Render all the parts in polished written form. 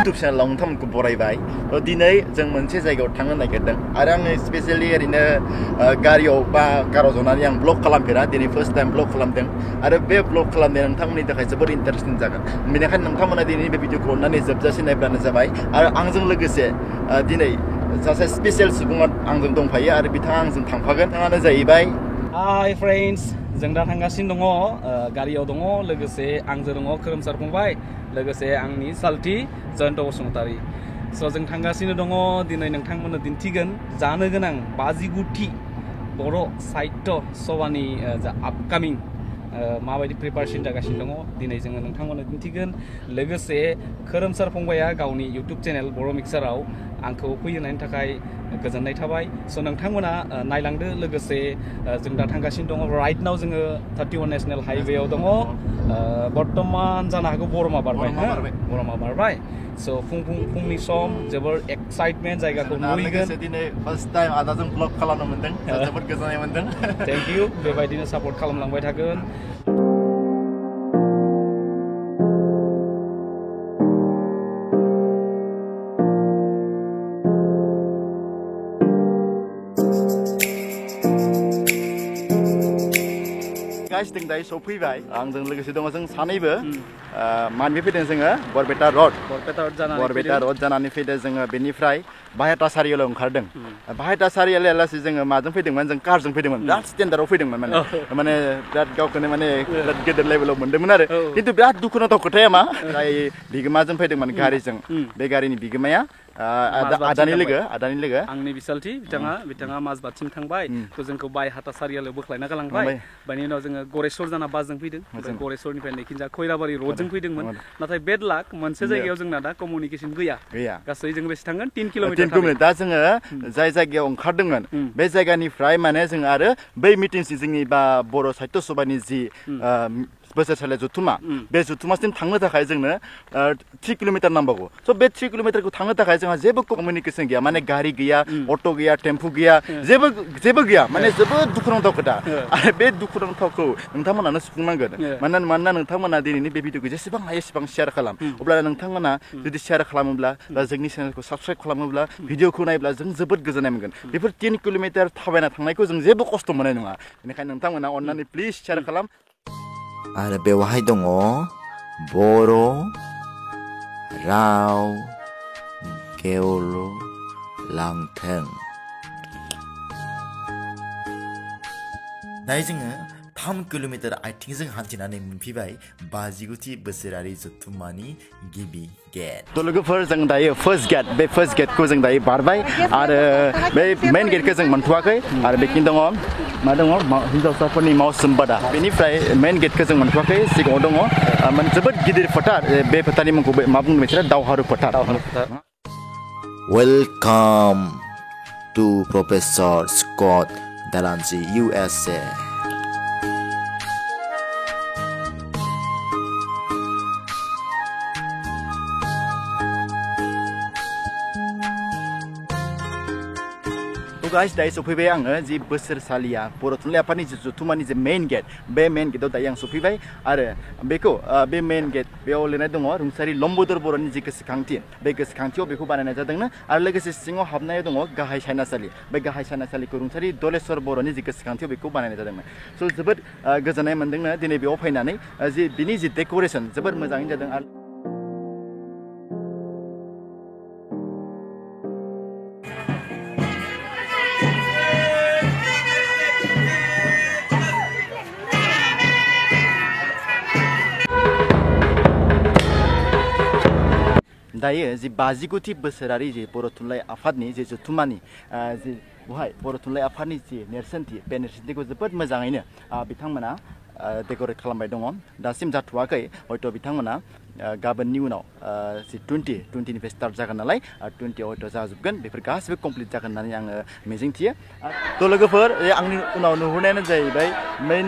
YouTube channel नोंथांमोनखौ बरायबाय दिनै जों मोनसे जायगायाव थांनो नागिरदों आरो आङो स्पेशली ओरैनो गारियाव बा काराव जनानै आं ब्लग खालामफेरा दिनै फार्स्ट टाइम ब्लग खालामदों आरो बे ब्लग खालामनाया नोंथांमोननि थाखाय जोबोद इन्टारेस्टिं जागोन बेनिखायनो नोंथांमोना दिनैनि बे भिडिअखौ अननानै जोबजासिम नायब्लानो जाबाय आरो आंजों लोगोसे दिनै सासे स्पेशल सुबुङा आंजों दंफायो आरो बिथाङा आंजों थांफागोन बिथाङानो जाहैबाय हाय फ्रेन्ड्स जों दा थांगासिनो दङ गारियाव दङ लोगोसे आंजों दङ खोरोमसार फंबाय लोगोसे आंनि सालथि जयन्त बसुमतारी स' जों थांगासिनो दङ दिनै नोंथांमोननो दिन्थिगोन जानो गोनां 59थि बर' साहित्य सभानि जा आपकामिं माबायदि प्रिपारेसन जागासिनो दङ दिनै जोङो नोंथांमोननो दिन्थिगोन लोगोसे खोरोमसार फंबाया गावनि इउटुब चेनेल बर' मिक्साराव आंखौ फैहोनायनि थाखाय गोजोननाय थाबाय स' नोंथांमोना नायलांदो लोगोसे जों दा थांगासिनो दङ राइट नाव जोङो 31 नेशनेल हाइवेआव दङ बर्तमान जानो हागौ बरमा बारबाय स' फुंनि सम जोबोर एक्साइटमेन्ट जायगाखौ नुहैगोन दिनै फार्स्ट टाइम आदाजों ब्लग खालामनो मोनदों जोबोद गोजोननाय मोनदों थेंक इउ बेबायदिनो सापर्ट खालामलांबाय थागोन गाइस जों दायो सफैबाय आंजों लोगोसे दङ जों सानैबो मानबि फैदों जोङो बरपेटा रड जानानै फैदों जोङो बेनिफ्राय बाहेटा सारियालाव ओंखारदों बाहेटा सारियालासे जोङो माजों फैदोंमोन जों कारजों फैदोंमोन बिराद स्टेन्डार्डआव फैदोंमोन माने बिराद गावखौनो माने बिराद गेदेर लेभेलाव मोन्दोंमोन आरो खिन्थु बिराद दुखुनांथाव खोथाया मा जाय बिगोमाजों फैदोंमोन गारिजों बे गारिनि बिगोमाया आदानि लोगो आंनि बिसालथि बिथाङा माजबादसिम थांबाय थ' जोंखौ बायहाटा सारियालायाव बोख्लायना गालांबाय बेनि उनाव जोङो गरेस्वर जाना बासजों फैदों गरेस्वरनिफ्राय नैखिनजा खैराबारि रडजों फैदोंमोन नाथाय बेड लाक मोनसे जायगायाव जोंना दा कमिउनिकेसन गैया गासै जों बेसे थांगोन 3 किल'मिटार दा जोङो जाय जायगायाव ओंखारदोंमोन बे जायगानिफ्राय माने जों आरो बै मिटिंसि जोंनि बा बर' साहित्य सभानि जि बोसोरसालि जथुमा बे जथुमासिम थांनो थाखाय जोंनो 3 किल'मिटार नांबावगौ स' बे 3 किल'मिटारखौ थांनो थाखाय जोंहा जेबो कमिउनिकेसन गैया माने गारि गैया अट' गैया टेम्पु गैया जेबो गैया माने जोबोद दुखुनांथाव खोथा आरो बे दुखुनांथावखौ नोंथांमोनानो सुफुंनांगोन मानोना नोंथांमोना दिनैनि बे भिडिअखौ जेसेबां हायो एसेबां शेयार खालाम अब्ला नोंथांमोना जुदि शेयार खालामोब्ला बा जोंनि चेनेलखौ साबस्क्राइब खालामोब्ला भिडिअखौ नायब्ला जों जोबोद गोजोननाय मोनगोन बेफोर 3 किल'मिटार थाबायना थांनायखौ जों जेबो खस्थ' मोननाय नङा बेनिखायनो नोंथांमोना अननानै प्लिज शेयार खालाम आरो बेवहाय दङ बर' राव गेवलांथों दायो जोङो 3 किल'मिटार आथिंजों हान्थिनानै मोनफैबाय 59थि बोसोरारि जथुम्मानि गिबि गेट थ' लोगोफोर जों दायो फार्स्ट गेटखौ जों दायो बारबाय आरो बे मेन गेटखौ जों मोनथ'वाखै आरो बेखिनि दङ मा दङ हिन्जावसाफोरनि मावसोमबादा बेनिफ्राय मेन गेटखौ जों मोनथ'वाखै सिगाङाव दङ माने जोबोद गिदिर फोथार बे फोथारनि मुंखौ मा बुङो बिसोरो दावहारु फोथार वेलकाम टु प्रफेसर स्कट दालानसि USA गाइस दायो सफैबाय आङो जि बोसोरसालिया बर' थुनलाइ आफादनि जि जथुमानि जे मेन गेट बे मेन गेटआव दायो आं सफैबाय आरो बेखौ बे मेन गेट बेयाव लिरनाय दङ रुंसारि लम्बोदर बर'नि जि गोसोखांथि बे गोसोखांथियाव बेखौ बानायनाय जादोंनो आरो लोगोसे सिङाव हाबनायाव दङ गाहाय सायनासालि बे गाहाय सायनासालिखौ रुंसारि दलेस्वर बर'नि जि गोसोखांथियाव बेखौ बानायनाय जादोंमोन स' जोबोद गोजोननाय मोनदोंनो दिनै बेयाव फैनानै जि बिनि जि डेक'रेसन जोबोद मोजाङैनो जादों आरो दायो जि 59थि बोसोरारि जि बर' थुनलाइ आफादनि जि जथुम्मानि जि बेवहाय बर' थुनलाइ आफादनि जि नेरसोनथि बे नेरसोनथिखौ जोबोद मोजाङैनो बिथांमोना डेक'रेट खालामबाय दङ दासिम जाथ'वाखै हयथ' बिथांमोना गाबोननि उनाव जि 20निफ्राय स्टार्ट जागोन नालाय 20आव हयथ' जाजोबगोन बेफोर गासिबो कमप्लिट जागोन होननानै आङो मिजिंथियो थ' लोगोफोर आंनि उनाव नुहुरनायानो जाहैबाय मेइन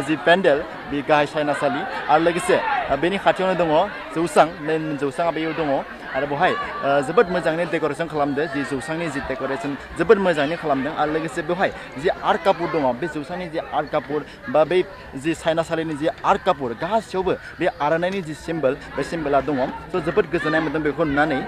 जि पेन्डेल बे गाहाय सायनासालि आरो लोगोसे बेनि खाथियावनो दङ जौसां मेइन जौसाङा बेयाव दङ आरो बेवहाय जोबोद मोजाङै डेक'रेसन खालामदों जि जौसांनि जि डेक'रेसन जोबोद मोजाङै खालामदों आरो लोगोसे बेवहाय जि आर्ट कापुर दङ बे जौसांनि जि आर्ट कापुर बा बै जि साइनासालिनि जि आर्ट कापुर गासैयावबो बे आर'नाइनि जि सिम्बल बे सिम्बला दङ स' जोबोद गोजोननाय मोन्दों बेखौ नुनानै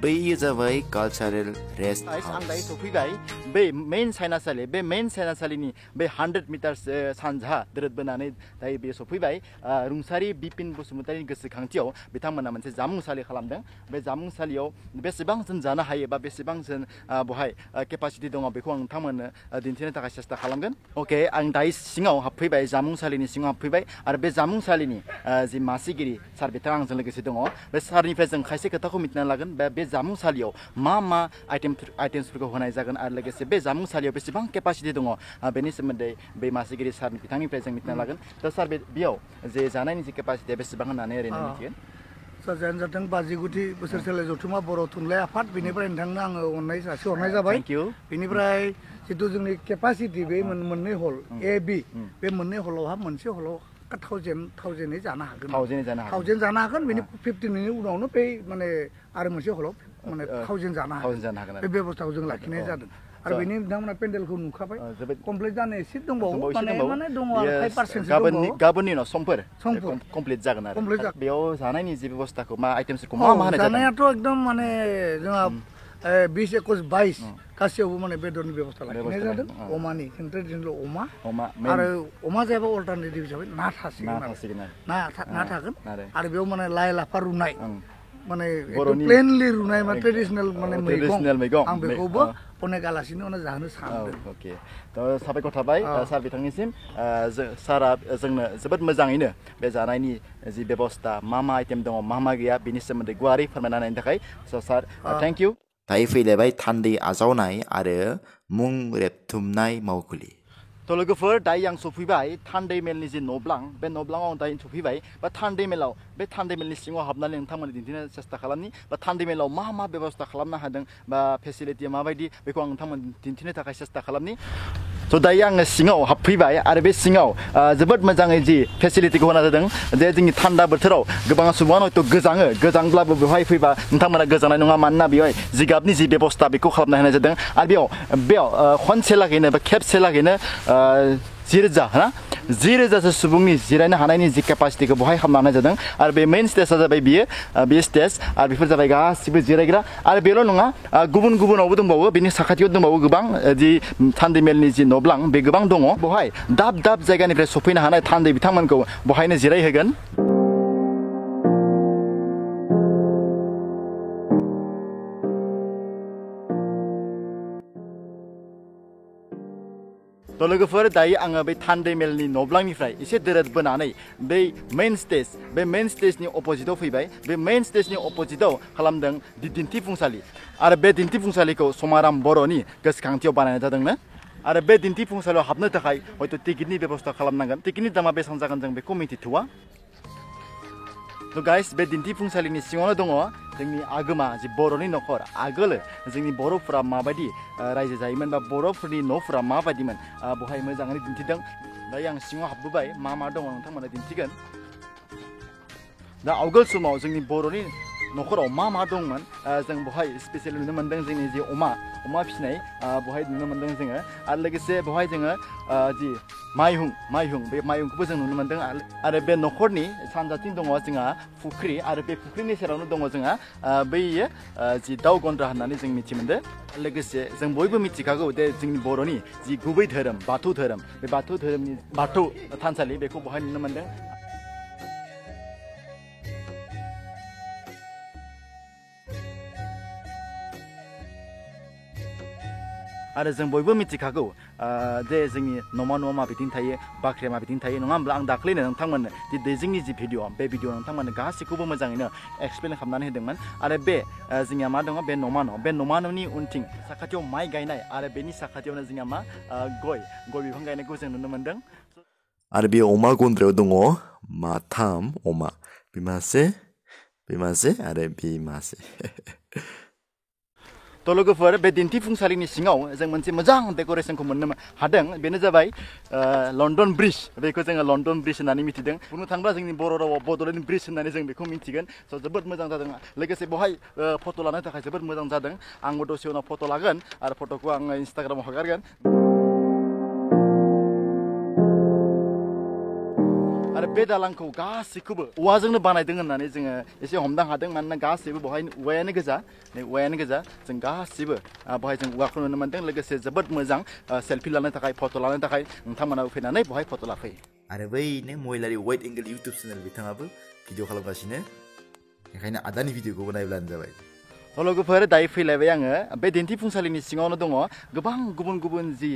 बैयो जाबाय कालचारेल रेस्ट आं हाउस दायो सफैबाय बै मेइन साइनासालि बे मेइन साइनासालिनि बे 100 मिटारसो सानजा दोरोदबोनानै दायो बेयो सफैबाय रुंसारि बिपिन बसुमतारिनि गोसोखांथियाव बिथांमोना मोनसे जामुंसालि खालामदों बे जामुंसालियाव बेसेबां जों जानो हायो बा बेसेबां जों बेवहाय केपासिटि दङ बेखौ आं नोंथांमोननो दिन्थिनो थाखाय सेस्था खालामगोन अके आं दायो सिङाव हाबफैबाय जामुंसालिनि सिङाव हाबफैबाय आरो बे जामुंसालिनि जि मासिगिरि सार बिथाङा आंजों लोगोसे दङ बे सारनिफ्राय जों खायसे खोथाखौ मिथिना लागोन बे जामुंसालियाव मा आइटेम्सफोरखौ होनाय जागोन आरो लोगोसे बे जामुंसालियाव बेसेबां केपासिटि दङ बेनि सोमोन्दै बे मासिगिरि सार बिथांनिफ्राय जों मिथिना लागोन थ' सार बेयाव जे जानायनि जि केपासिटिया बेसेबां होननानै ओरैनो मिथिगोन जानो जाथों 50 बोसोरसालि जथुमा बर' थुनलाइ आफाद बेनिफ्राय नोंथांनो आङो अननाय जासिहरनाय जाबाय थेंक इउ बेनिफ्राय जितु जोंनि केपासिटि बे मोननै हल ए बि बे मोननै हलावहा मोनसे हलाव 1000 जानो हागोन 1000 जानो हागोन बेनि 15 मिनिटनि उनावनो बे माने आरो मोनसे हलाव माने 1000 जानो हागोन बे बेबस्थाखौ जों लाखिनाय जादों आरो बेनि बिथांमोना पेन्डेलखौ नुखाबाय कमप्लिट जानो एसे दंबावो माने दङ आरो 5% दंबावो गाबोननि उनाव समफोर कमप्लिट जागोन आरो बेयाव जानायनि जि बेबस्थाखौ मा आइटेम्सखौ मा होनाय जादों जानायाथ' एकदम माने जोंहा 20 21 22 गासैयावबो माने बेदरनि बेबस्था लाखिनाय जादों अमानि ट्रेडिसनेल अमा आरो अमा जायाबा अल्टारनेटिभ हिसाबै ना थासिगोन ना थागोन आरो बेयाव माने लाइ लाफा रुनाय माने प्लेनलि रुनाय माने ट्रेडिसनेल माने मैगं आं बेखौबो अनेक आलासिनो जाहोनो सानदों अके थ' साबायखर थाबाय सार बिथांनिसिम सारा जोंनो जोबोद मोजाङैनो बे जानायनि जि बेबस्था मा आइटेम दङ मा गैया बिनि सोमोन्दै गुवारै फोरमायना होनायनि थाखाय सार थेंक इउ दायो फैलायबाय थान्दै आजावनाय आरो मुं रेबथुमनाय मावखुलि थ' लोगोफोर दायो आं सफैबाय थान्दै मेलनि जि न'ब्लां बे न'ब्लाङाव आं दायो सफैबाय बा थान्दै मेलाव बे थान्दै मेलनि सिङाव हाबनानै नोंथांमोननो दिन्थिनो सेस्था खालामनि बा थान्दै मेलाव मा बेबस्था खालामनो हादों बा फेसिलिटिया माबायदि बेखौ आं नोंथांमोन दिन्थिनो थाखाय सेस्था खालामनि थ' दायो आङो सिङाव हाबफैबाय आरो बे सिङाव जोबोद मोजाङै जि फेसिलिटिखौ होना जादों जे जोंनि थान्दा बोथोराव गोबां सुबुङानो हयथ' गोजांब्लाबो बेवहाय फैबा नोंथांमोना गोजांनाय नङा मानोना बेवहाय जिगाबनि जि बेबस्था बेखौ खालामना होनाय जादों आरो बेयाव खनसे लागैनो बा खेबसे लागैनो 10,000 सुबुंनि जिरायनो हानायनि जि केपासिटिखौ बहाय खालामना होनाय जादों आरो बे मेइन स्टेजआ जाबाय बे स्टेज आरो बेफोर जाबाय गासिबो जिरायग्रा आरो बेल' नङा गुबुनावबो दंबावो बेनि साखाथियाव दंबावो गोबां जि थान्दै मेलनि जि न'ब्लां बे गोबां दङ बहाय दाब जायगानिफ्राय सफैनो हानाय थान्दै बिथांमोनखौ बहायनो जिरायहोगोन थ' लोगोफोर दायो आङो बै थान्दै मेलनि न'ब्लांनिफ्राय एसे दोरोदबोनानै बै मेइन स्टेजनि अपोजिटआव फैबाय बे मेइन स्टेजनि अपोजिटआव खालामदों दिन्थिफुंसालि आरो बे दिन्थिफुंसालिखौ समाराम बर'नि गोसोखांथियाव बानायनाय जादोंनो आरो बे दिन्थिफुंसालियाव हाबनो थाखाय हयथ' टिकेटनि बेबस्था खालामनांगोन टिकेटनि दामा बेसेबां जागोन जों बेखौ मिथिथ'वा थ' गाइस बे दिन्थिफुंसालिनि सिङावनो दङ जोंनि आगोमा जि बर'नि न'खर आगोलो जोंनि बर'फोरा माबायदि रायजो जायोमोन बा बर'फोरनि न'फोरा माबायदिमोन बहाय मोजाङै दिन्थिदों दायो आं सिङाव हाबबोबाय मा दङ नोंथांमोना दिन्थिगोन दा आवगोल समाव जोंनि बर'नि न'खराव मा दंमोन जों बहाय स्पेसियेलि नुनो मोन्दों जोंनि जि अमा फिसिनाय बहाय नुनो मोन्दों जोङो आरो लोगोसे बहाय जोङो जि माइहुं बे माइहुंखौबो जों नुनो मोन्दों आरो बे न'खरनि सानजाथिं दङ जोंहा फुख्रि आरो बे फुख्रिनि सेरावनो दङ जोंहा बैयो जि दाउ गन्द्रा होननानै जों मिथिमोन्दों लोगोसे जों बयबो मिथिखागौ जे जोंनि बर'नि जि गुबै धोरोम बाथौ धोरोम बे बाथौ धोरोमनि बाथौ थानसालि बेखौ बहाय नुनो मोन्दों आरो जों बयबो मिथिखागौ जे जोंनि नमा न'आ माबायदि थायो बाख्रिया माबायदि थायो नङा होमब्ला आं दाख्लैनो नोंथांमोननो दि जोंनि जि भिडिअ बे भिडिअ नोंथांमोननो गासैखौबो मोजाङैनो एक्सप्लेन खालामनानै होदोंमोन आरो बे जोंनिया मा दङ बे नमा न'नि उनथिं साखाथियाव माइ गायनाय आरो बेनि साखाथियावनो जोंनिया मा गय बिफां गायनायखौ जों नुनो मोन्दों आरो बे अमा गन्द्रायाव दङ माथाम अमा बिमासे आरो बिमासे थ' लोगोफोर बे दिन्थिफुंसालिनि सिङाव जों मोनसे मोजां डेक'रेसनखौ मोननो हादों बेनो जाबाय लण्डन ब्रिज बेखौ जोङो लण्डन ब्रिज होननानै मिथिदों बुंनो थाङोब्ला जोंनि बर' रावाव बड'लेण्ड ब्रिज होननानै जों बेखौ मिथिगोन स' जोबोद मोजां जादों लोगोसे बेवहाय फट' लानो थाखाय जोबोद मोजां जादों आंबो दसे उनाव फट' लागोन आरो फट'खौ आङो इन्सटाग्रामाव हगारगोन आरो बे दालांखौ गासैखौबो औवाजोंनो बानायदों होननानै जोङो एसे हमदां हादों मानोना गासैबो बेवहाय औवायानो गोजा जों गासैबो बेवहाय जों औवाखौ नुनो मोन्दों लोगोसे जोबोद मोजां सेल्फि लानो थाखाय फट' लानो थाखाय नोंथांमोनाबो फैनानै बेवहाय फट' लाफैयो आरो बैनो महिलारि वाइड एंगल इउटुब चेनेल बिथाङाबो भिडिअ खालामगासिनो बेखायनो आदानि भिडिअखौबो नायब्लानो जाबाय लोगोफोर दायो फैलायबाय आङो बे दिन्थिफुंसालिनि सिङावनो दङ गोबां गुबुन जि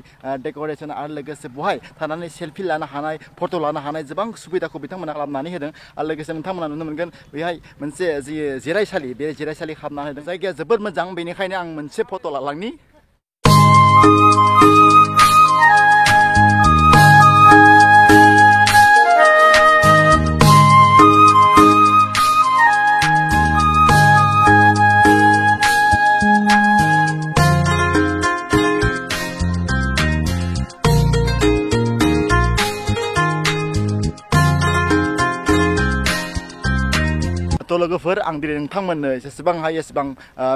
डेक'रेसन आरो लोगोसे बेवहाय थानानै सेल्फि लानो हानाय फट' लानो हानाय गोबां सुबिदाखौ बिथांमोना खालामनानै होदों आरो लोगोसे नोंथांमोना नुनो मोनगोन बेहाय मोनसे जि जिरायसालि बे जिरायसालि खालामना होदों जायगाया जोबोद मोजां बेनिखायनो आं मोनसे फट' लालांनि लोगोफोर आं दिनै नोंथांमोननो जेसेबां हायो एसेबां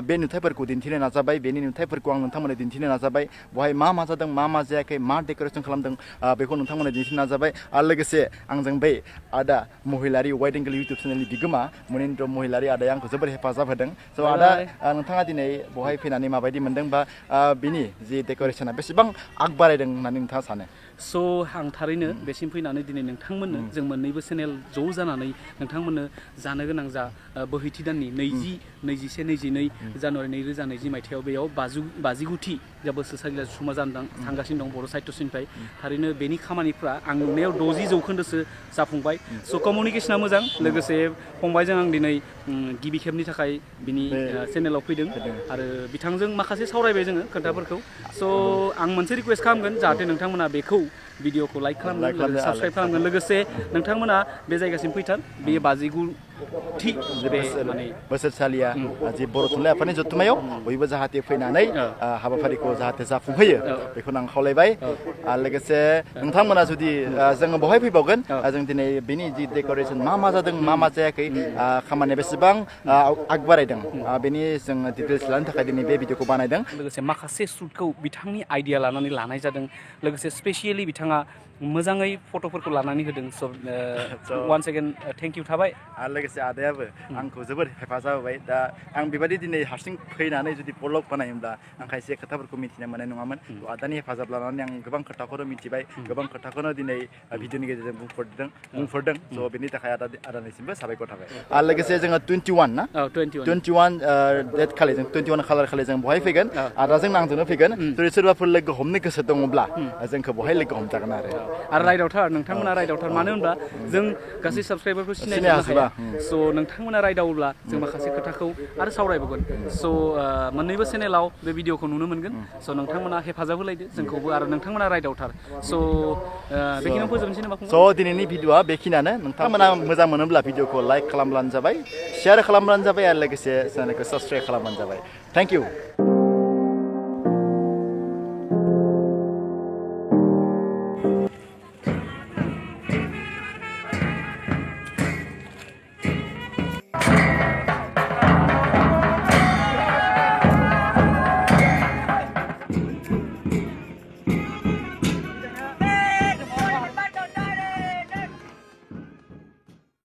बे नुथायफोरखौ दिन्थिनो नाजाबाय बेनि नुथायफोरखौ आं नोंथांमोननो दिन्थिनो नाजाबाय बेवहाय मा जादों मा जायाखै मा डेक'रेसन खालामदों बेखौ नोंथांमोननो दिन्थिनो नाजाबाय आरो लोगोसे आंजों बै आदा महिलारि वाइड एंगल इउटुब चेनेलनि बिगोमा मनिन्द्र महिलारि आदाया आंखौ जोबोद हेफाजाब होदों स' आदा नोंथाङा दिनै बेवहाय फैनानै माबायदि मोनदों बा बिनि जि डेक'रेसना बेसेबां आग बारायदों होननानै नोंथाङा सानो स' आं थारैनो बेसिम फैनानै दिनै नोंथांमोननो जों मोननैबो चेनेल ज' जानानै नोंथांमोननो जानो गोनां जा बोहैथि दाननि 21-22 जानुवारि 2020 मायथाइयाव बेयाव 52थि जा बोसोरसालि जथुम्मा जानो थांगासिनो दं बर' साहित्यसिनिफ्राय थारैनो बेनि खामानिफ्रा आं नुनायाव 60% जाफुंबाय स' कमिउनिकेसना मोजां लोगोसे फंबायजों आं दिनै गिबि खेबनि थाखाय बिनि चेनेलाव फैदों आरो बिथांजों माखासे सावरायबाय जोङो खोथाफोरखौ स' आं मोनसे रिकुवेस्ट खालामगोन जाहाथे नोंथांमोना बेखौ भिडिअखौ लाइक खालामगोन साबस्क्राइब खालामगोन लोगोसे नोंथांमोना बे जायगासिम फैथार बेयो 59थि बोसोरसालिया जि बर' थुनलाइ आफादनि जथुम्मायाव बयबो जाहाथे फैनानै हाबाफारिखौ जाहाथे जाफुंहोयो बेखौनो आं खावलायबाय आरो लोगोसे नोंथांमोना जुदि जोङो बहाय फैबावगोन जों दिनै बेनि जि डेक'रेसन मा जादों मा जायाखै खामानिया बेसेबां आग बारायदों बेनि जों डिटेल्स लानो थाखाय दिनै बे भिडिअखौ बानायदों लोगोसे माखासे शुटखौ बिथांनि आइडिया लानानै लानाय जादों लोगोसे स्पेसियेलि बिथाङा मोजाङै फट'फोरखौ लानानै होदों स' वान्स एगेन थेंक इउ थाबाय आरो लोगोसे आदायाबो आंखौ जोबोद हेफाजाब होबाय दा आं बेबायदि दिनै हारसिं फैनानै जुदि ब्लग बानायोब्ला आं खायसे खोथाफोरखौ मिथिनो मोननाय नङामोन आदानि हेफाजाब लानानै आं गोबां खोथाखौनो मिथिबाय गोबां खोथाखौनो दिनै भिडिअनि गेजेरजों बुंफोरदों स' बेनि थाखाय आदानिसिमबो साबायखर थाबाय आरो लोगोसे जोङो 21 ना 21 डेट खालि जों 21 खालार खालि जों बहाय फैगोन आदाजों आंजोंनो फैगोन जुदि सोरबाफोर लोगो हमनो गोसो दङब्ला जोंखौ बहाय लोगो हमजागोन आरो रायदावथार नोंथांमोना रायदावथार मानो होनब्ला जों गासै साबस्क्राइबारखौ सिनायनो हाया स' नोंथांमोना रायदावोब्ला जों माखासे खोथाखौ आरो सावरायबोगोन स' मोननैबो चेनेलाव बे भिडिअखौ नुनो मोनगोन स' नोंथांमोना हेफाजाब होलायदो जोंखौबो आरो नोंथांमोना रायदावथार स' बेखिनियाव फोजोबनोसै नामा स' दिनैनि भिडिअआ बेखिनियानो नोंथांमोना मोजां मोनोब्ला भिडिअखौ लाइक खालामब्लानो जाबाय शेयार खालामब्लानो जाबाय आरो लोगोसे चेनेलखौ साबस्क्राइब खालामब्लानो जाबाय थेंक इउ